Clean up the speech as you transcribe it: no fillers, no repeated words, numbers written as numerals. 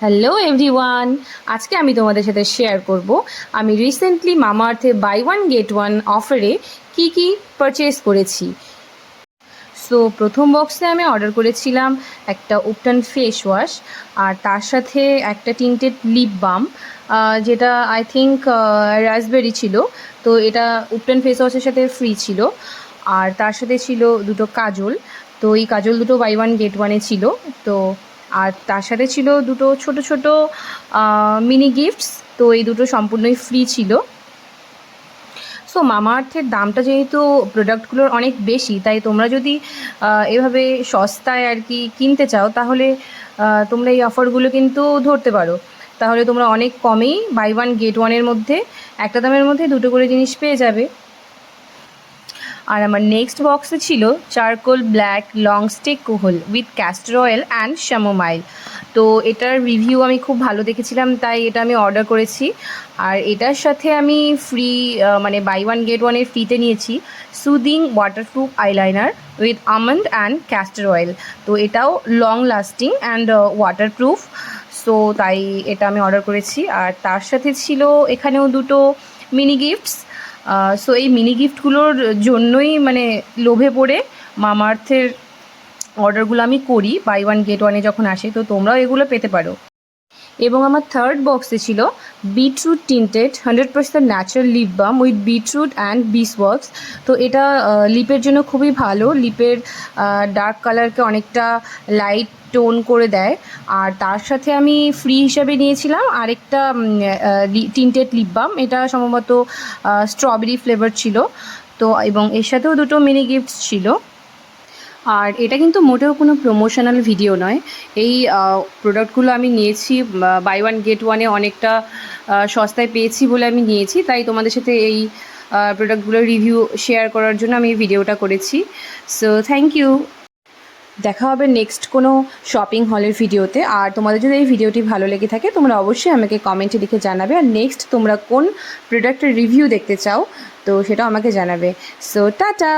Hello everyone, আজকে আমি তোমাদের সাথে শেয়ার করব আমি রিসেন্টলি মামাআর্থে বাই ওয়ান গেট ওয়ান অফারে কি পারচেস করেছি। সো প্রথম বক্সে আমি অর্ডার করেছিলাম একটা উপটান ফেস ওয়াশ, আর তার সাথে একটা টিন্টেড লিপ বাম, যেটা আই থিঙ্ক রাসবেরি ছিল। তো এটা উপটান ফেস ওয়াশের সাথে ফ্রি ছিল। আর তার সাথে ছিল দুটো কাজল। তো এই কাজল দুটো বাই ওয়ান গেট ওয়ানে ছিল। তো আর তার সাথে ছিল দুটো ছোট ছোট মিনি গিফটস। তো এই দুটো সম্পূর্ণই ফ্রি ছিল। সো মামাআর্থের দামটা যেহেতু প্রোডাক্টগুলোর অনেক বেশি, তাই তোমরা যদি এভাবে সস্তায় আর কি কিনতে চাও, তাহলে তোমরা এই অফারগুলো কিন্তু ধরতে পারো। তাহলে তোমরা অনেক কমেই বাই ওয়ান গেট ওয়ানের মধ্যে একটা দামের মধ্যে দুটো করে জিনিস পেয়ে যাবে। আর আমার নেক্সট বক্সে ছিল charcoal black long stay kohl with castor oil and chamomile. তো এটার রিভিউ আমি খুব ভালো দেখেছিলাম, তাই এটা আমি অর্ডার করেছি। আর এটার সাথে আমি ফ্রি, মানে বাই ওয়ান গেট ওয়ানের ফ্রিতে নিয়েছি soothing waterproof eyeliner with almond and castor oil. তো এটাও long lasting and waterproof. So তাই এটা আমি অর্ডার করেছি। আর তার সাথে ছিল এখানেও দুটো মিনি গিফটস। সো এই মিনি গিফটগুলোর জন্যই মানে লোভে পড়ে মামাআর্থের অর্ডারগুলো আমি করি বাই ওয়ান গেট ওয়ানে যখন আসে। তো তোমরাও এগুলো পেতে পারো। এবং আমার থার্ড বক্সে ছিল beetroot tinted 100% natural lip balm with beetroot and beeswax. তো এটা লিপের জন্য খুবই ভালো, লিপের ডার্ক কালারকে অনেকটা লাইট টোন করে দেয়। আর তার সাথে আমি ফ্রি হিসাবে নিয়েছিলাম আরেকটা টিন্টেড লিপ বাম, এটা সম্ভবত স্ট্রবেরি ফ্লেভার ছিল। তো এবং এর সাথেও দুটো মিনি গিফটস ছিল। আর এটা কিন্তু মোটেও কোনো প্রমোশনাল ভিডিও নয়। এই প্রোডাক্টগুলো আমি নিয়েছি বাই ওয়ান গেট ওয়ানে অনেকটা সস্তায় পেয়েছি বলে আমি নিয়েছি, তাই তোমাদের সাথে এই প্রোডাক্টগুলোর রিভিউ শেয়ার করার জন্য আমি এই ভিডিওটা করেছি। So thank you. দেখা হবে নেক্সট কোনো শপিং হলের ভিডিওতে। আর তোমাদের যদি এই ভিডিওটি ভালো লেগে থাকে, তোমরা অবশ্যই আমাকে কমেন্টে লিখে জানাবে। আর নেক্সট তোমরা কোন প্রোডাক্টের রিভিউ দেখতে চাও, তো সেটাও আমাকে জানাবে। So tata.